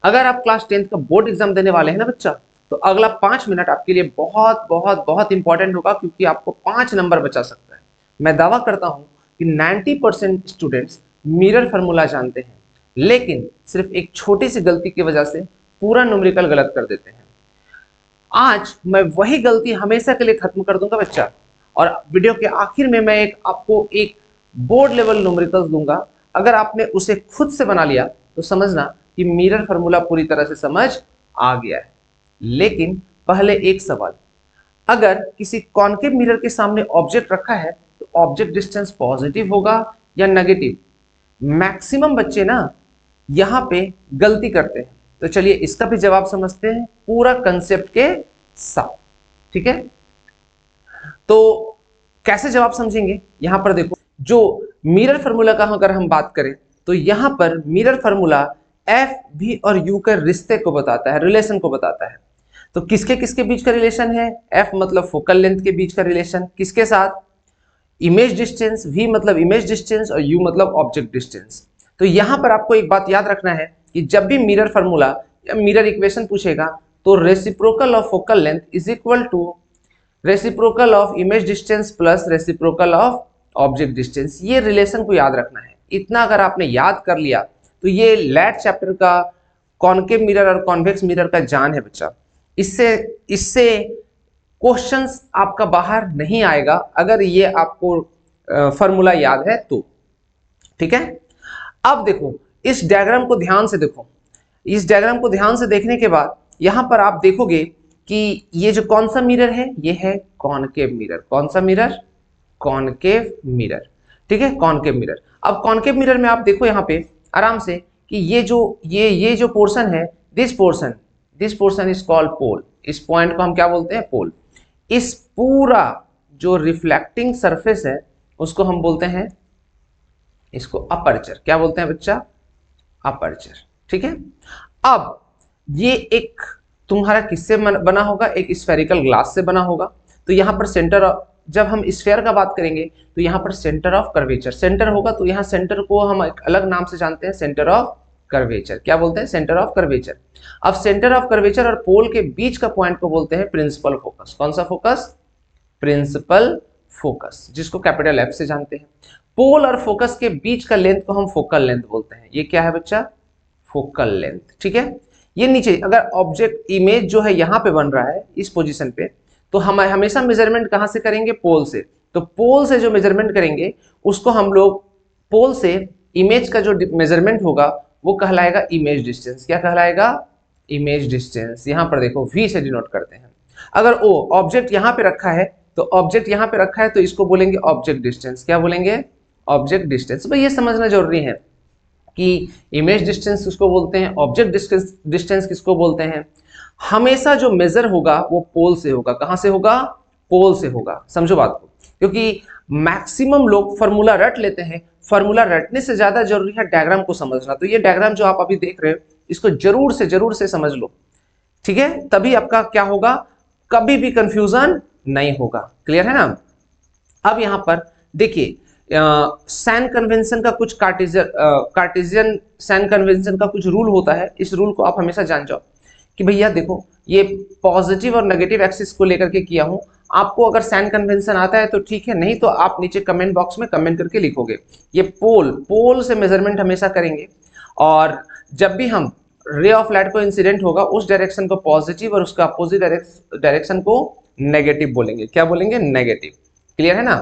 अगर आप class 10th का बोर्ड एग्जाम देने वाले हैं ना बच्चा, तो अगला 5 मिनट आपके लिए बहुत बहुत बहुत इंपॉर्टेंट होगा, क्योंकि आपको 5 नंबर बचा सकता है। मैं दावा करता हूं कि 90% स्टूडेंट्स मिरर फार्मूला जानते हैं, लेकिन सिर्फ एक छोटी सी गलती की वजह से पूरा न्यूमेरिकल गलत कर देते हैं। आज मैं वही गलती हमेशा के लिए खत्म कर दूंगा बच्चा, और वीडियो के आखिर में मैं आपको एक बोर्ड लेवल न्यूमेरिकल्स दूंगा। अगर आपने उसे खुद से बना लिया तो समझना कि मिरर फार्मूला पूरी तरह से समझ आ गया है। लेकिन पहले एक सवाल, अगर किसी कॉन्केव मिरर के सामने ऑब्जेक्ट रखा है तो ऑब्जेक्ट डिस्टेंस पॉजिटिव होगा या नेगेटिव? मैक्सिमम बच्चे ना यहां पे गलती करते हैं, तो चलिए इसका भी जवाब समझते हैं पूरा कंसेप्ट के साथ। ठीक है, तो कैसे जवाब समझेंगे? यहां पर देखो, जो मिरर फार्मूला का अगर हम बात करें तो यहां पर मिरर फार्मूला एफ भी और यू के रिश्ते को बताता है, रिलेशन को बताता है। तो किसके किसके बीच का रिलेशन है? एफ मतलब फोकल लेंथ के बीच का रिलेशन, किसके साथ? इमेज डिस्टेंस, वी मतलब इमेज डिस्टेंस और यू मतलब ऑब्जेक्ट डिस्टेंस। तो यहां पर आपको एक बात याद रखना है कि जब भी मिरर फार्मूला या मिरर इक्वेशन पूछेगा तो reciprocal of focal length is equal to reciprocal of image distance plus reciprocal of object distance. ये रिलेशन को याद रखना है। इतना अगर आपने याद कर लिया तो ये लैट चैप्टर का कॉन्केव मिरर और कॉन्वेक्स मिरर का जान है बच्चा। इससे इससे क्वेश्चंस आपका बाहर नहीं आएगा अगर ये आपको फॉर्मूला याद है तो। ठीक है, अब देखो इस डायग्राम को ध्यान से देखो। इस डायग्राम को ध्यान से देखने के बाद यहां पर आप देखोगे कि ये जो कौन सा मिरर है, ये है कॉन्केव मिरर। कौन सा मिरर? Concave mirror. ठीक है, कॉन्केव मिरर। अब कॉन्केव मिरर में आप देखो यहां पे आराम से कि ये जो पोर्शन है, this portion is called pole. इस पॉइंट को हम क्या बोलते हैं? पोल। इस पूरा जो रिफ्लेक्टिंग सरफेस है उसको हम बोलते हैं, इसको अपर्चर। क्या बोलते हैं बच्चा? अपर्चर। ठीक है, अब ये एक तुम्हारा किससे बना होगा? एक स्फेरिकल ग्लास से बना होगा। तो यहां पर सेंटर, जब हम स्फेयर का बात करेंगे तो यहां पर सेंटर ऑफ कर्वेचर सेंटर होगा। तो यहां सेंटर को हम एक अलग नाम से जानते हैं, सेंटर ऑफ कर्वेचर। क्या बोलते हैं? Centre of curvature. अब सेंटर ऑफ कर्वेचर और पोल के बीच का पॉइंट को बोलते हैं प्रिंसिपल फोकस। कौन सा फोकस? प्रिंसिपल फोकस, जिसको कैपिटल एफ से जानते हैं। पोल और फोकस के बीच का लेंथ को हम फोकल लेंथ बोलते हैं। ये क्या है बच्चा? Focal length. ठीक है, ये नीचे अगर ऑब्जेक्ट इमेज जो है यहां पे बन रहा है इस पोजीशन पे, तो हम हमेशा मेजरमेंट कहां से करेंगे? पोल से। तो पोल से जो मेजरमेंट करेंगे उसको हम लोग, पोल से इमेज का जो मेजरमेंट होगा वो कहलाएगा इमेज डिस्टेंस। क्या कहलाएगा? Image distance. यहां पर देखो v से डिनोट करते हैं। अगर ओ ऑब्जेक्ट यहां पे रखा है तो ऑब्जेक्ट यहां पे रखा है तो इसको बोलेंगे ऑब्जेक्ट डिस्टेंस। क्या बोलेंगे? Object distance. भाई ये समझना जरूरी है कि इमेज डिस्टेंस किसको बोलते हैं, ऑब्जेक्ट डिस्टेंस किसको बोलते हैं। हमेशा जो मेजर होगा वो पोल से होगा। कहां से होगा? पोल से होगा। समझो बात को, क्योंकि मैक्सिमम लोग फॉर्मूला रट लेते हैं। फॉर्मूला रटने से ज्यादा जरूरी है डायग्राम को समझना। तो ये डायग्राम जो आप अभी देख रहे हो इसको जरूर से समझ लो। ठीक है, तभी आपका क्या होगा, कभी भी कंफ्यूजन नहीं होगा। क्लियर है ना? अब यहां पर देखिए, सैन कन्वेंशन का कुछ कार्टेशियन सैन कन्वेंशन का कुछ रूल होता है। इस रूल को आप हमेशा जान जाओ कि भैया देखो, ये पॉजिटिव और नेगेटिव एक्सिस को लेकर के किया हूं। आपको अगर सैन कन्वेंशन आता है तो ठीक है, नहीं तो आप नीचे कमेंट बॉक्स में कमेंट करके लिखोगे। ये पोल से मेजरमेंट हमेशा करेंगे, और जब भी हम रे ऑफ लाइट को इंसिडेंट होगा उस डायरेक्शन को पॉजिटिव और उसका अपोजिट डायरेक्शन को नेगेटिव बोलेंगे। क्या बोलेंगे? नेगेटिव। क्लियर है ना?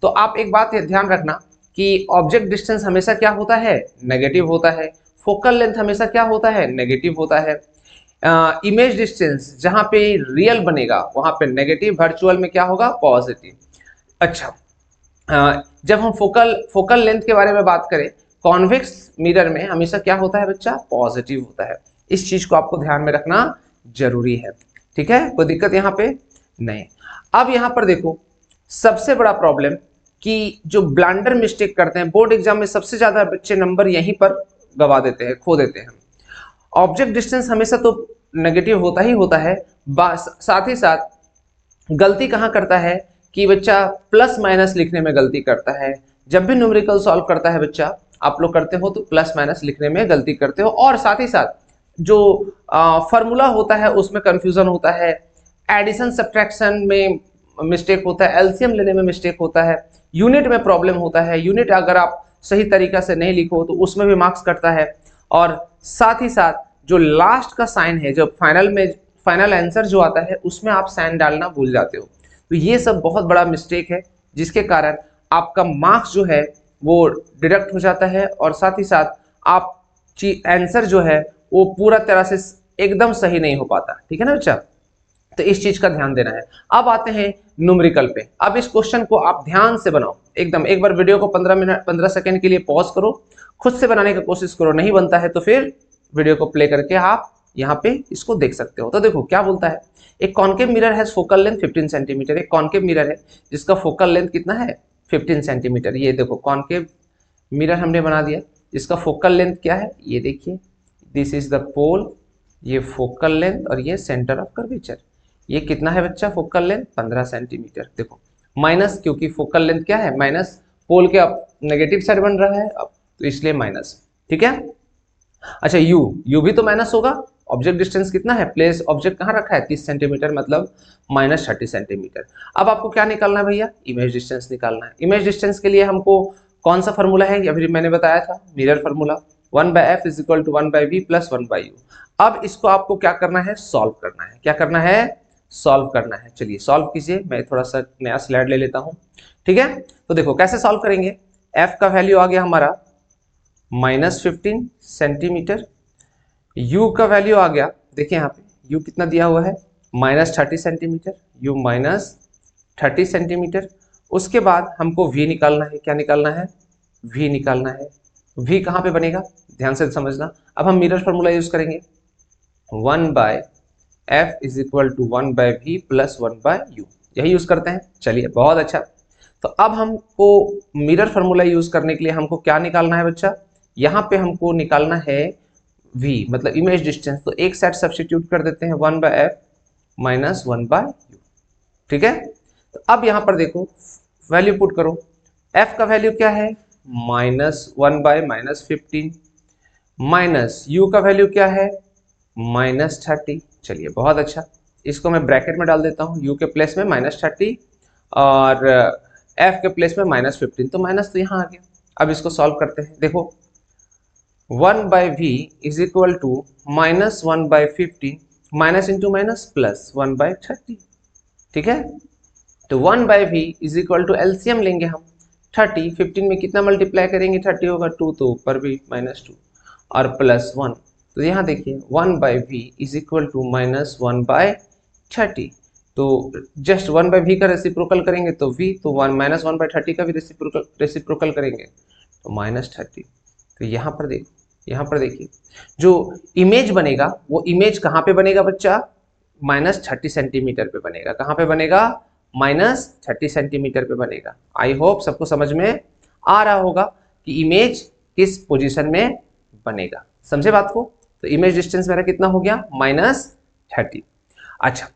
तो आप एक बात ध्यान रखना कि ऑब्जेक्ट डिस्टेंस हमेशा क्या होता है? नेगेटिव होता है। फोकल लेंथ हमेशा क्या होता है? नेगेटिव होता है। इमेज डिस्टेंस जहां पे रियल बनेगा वहां पे नेगेटिव, वर्चुअल में क्या होगा? पॉजिटिव। अच्छा, जब हम फोकल लेंथ के बारे में बात करें, कॉन्वेक्स मिरर में हमेशा क्या होता है बच्चा? पॉजिटिव होता है। इस चीज को आपको ध्यान में रखना जरूरी है। ठीक है, कोई दिक्कत यहां पे नहीं। अब यहां पर देखो, सबसे बड़ा प्रॉब्लम कि जो ब्लंडर मिस्टेक करते हैं बोर्ड एग्जाम में, सबसे ज्यादा बच्चे नंबर यहीं पर गवा देते हैं, खो देते हैं। ऑब्जेक्ट डिस्टेंस हमेशा तो नेगेटिव होता ही होता है, साथ ही साथ गलती कहां करता है कि बच्चा प्लस माइनस लिखने में गलती करता है। जब भी न्यूमेरिकल सॉल्व करता है बच्चा, आप लोग करते हो तो प्लस माइनस लिखने में गलती करते हो, और साथ ही साथ जो फॉर्मूला होता है उसमें कंफ्यूजन होता है, एडिशन सब्ट्रैक्शन में मिस्टेक होता है, एलसीएम लेने में मिस्टेक होता है, यूनिट में प्रॉब्लम होता है, यूनिट अगर आप सही तरीका से नहीं लिखो तो उसमें भी मार्क्स कटता है, और साथ ही साथ जो लास्ट का साइन है, जो फाइनल आंसर जो आता है उसमें आप साइन डालना भूल जाते हो। तो ये सब बहुत बड़ा मिस्टेक है, जिसके कारण आपका मार्क्स जो है वो डिडक्ट हो जाता है, और साथ ही साथ आप आंसर जो है वो पूरा तरह से एकदम सही नहीं हो पाता। ठीक है ना बच्चा, तो इस चीज का ध्यान देना है। अब आते हैं न्यूमेरिकल पे। अब इस क्वेश्चन को आप ध्यान से बनाओ एकदम, एक बार वीडियो को 15 सेकंड के लिए पॉज करो, खुद से बनाने की कोशिश करो, नहीं बनता है तो फिर वीडियो को प्ले करके आप यहाँ पे इसको देख सकते हो। तो देखो क्या बोलता है, एक कॉन्केव मिरर है, फोकल लेंथ 15 सेंटीमीटर। एक कॉन्केव मिरर है जिसका फोकल लेंथ कितना है 15 सेंटीमीटर। ये देखो कॉन्केव मिरर हमने बना दिया, जिसका फोकल लेंथ क्या है, ये देखिए, दिस इज द पोल, ये फोकल लेंथ और ये सेंटर ऑफ कर्वेचर। ये कितना है बच्चा फोकल लेंथ 15 सेंटीमीटर। देखो माइनस, क्योंकि फोकल लेंथ क्या है माइनस, पोल के अब नेगेटिव साइड बन रहा है अब, तो इसलिए माइनस। ठीक है, अच्छा यू भी तो माइनस होगा। ऑब्जेक्ट डिस्टेंस कितना है, प्लेस ऑब्जेक्ट कहाँ रखा है 30 सेंटीमीटर, मतलब -30 सेंटीमीटर। अब आपको क्या निकालना है भैया, इमेज डिस्टेंस निकालना है। इमेज डिस्टेंस के लिए हमको कौन सा फॉर्मूला है, अभी मैंने बताया था mirror formula, 1/f = 1/v + 1/u। अब इसको आपको क्या करना है, सॉल्व करना है। क्या करना है, सॉल्व करना है। चलिए सॉल्व कीजिए, मैं थोड़ा सा नया स्लाइड ले लेता हूं। ठीक है, तो देखो कैसे सॉल्व करेंगे। f का वैल्यू आ गया हमारा -15 सेंटीमीटर, u का वैल्यू आ गया, देखिए यहाँ पे u कितना दिया हुआ है -30 सेंटीमीटर, u -30 सेंटीमीटर। उसके बाद हमको v निकालना है। क्या निकालना है, v निकालना है। v कहाँ पे बनेगा, ध्यान से समझना। अब हम मिरर फॉर्मूला यूज करेंगे, 1/f = 1/v + 1/u, यही यूज करते हैं। चलिए बहुत अच्छा, तो अब हमको मिरर फॉर्मूला यूज करने के लिए हमको क्या निकालना है बच्चा, यहाँ पे हमको निकालना है v, मतलब इमेज डिस्टेंस। तो एक साइड सब्स्टिट्यूट कर देते हैं 1/f - 1/u। ठीक है, तो अब यहाँ पर देखो वैल्यू पुट करो, f का वैल्यू क्या है -1/-15, माइनस u का वैल्यू क्या है -30। चलिए बहुत अच्छा, इसको मैं ब्रैकेट में डाल देता हूँ, u के प्लेस में -30 और f के प्लेस में -15, तो माइनस तो यहाँ आ गया। अब इसको सॉल्व करते हैं। देखो 1/v = -1/15, minus into minus plus 1/30। ठीक है, तो 1/v = एलसीएम लेंगे हम, 30 15 में कितना मल्टीप्लाई करेंगे, 30 होगा 2, तो ऊपर भी -2 और +1। तो यहाँ देखिए 1/v = -1/30, तो जस्ट 1/v का रेसिप्रोकल करेंगे तो v, तो -1/30 का भी रेसिप्रोकल करेंगे तो -30। तो यहाँ पर देखिए जो इमेज बनेगा वो इमेज कहाँ पे बनेगा बच्चा, -30 सेंटीमीटर पे बनेगा। कहाँ पे बनेगा, -30 सेंटीमीटर पे बनेगा। आई होप सबको समझ में आ रहा होगा कि इमेज किस पोजीशन में बनेगा, समझे बात को। तो इमेज डिस्टेंस मेरा कितना हो गया -30। अच्छा,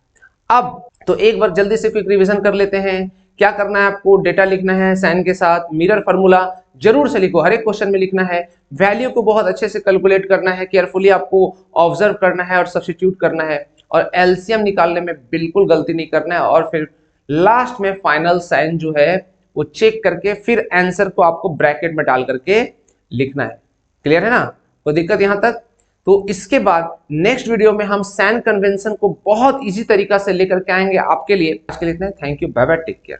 अब तो एक बार जल्दी से क्विक रिवीजन कर लेते हैं। क्या करना है आपको, डेटा लिखना है साइन के साथ, मिरर फार्मूला जरूर से लिखो, हर एक क्वेश्चन में लिखना है, वैल्यू को बहुत अच्छे से कैलकुलेट करना है, केयरफुली आपको ऑब्जर्व करना है और सब्स्टिट्यूट करना है, और एलसीएम निकालने में बिल्कुल गलती नहीं करना है, और फिर लास्ट में फाइनल साइन जो है वो चेक करके फिर आंसर को आपको ब्रैकेट में डाल करके लिखना है। क्लियर है ना, कोई दिक्कत यहां तक। तो इसके बाद नेक्स्ट वीडियो में हम साइन कन्वेंशन को बहुत इजी तरीका से लेकर के आएंगे आपके लिए। आज के लिए इतना, thank you, bye bye, take care.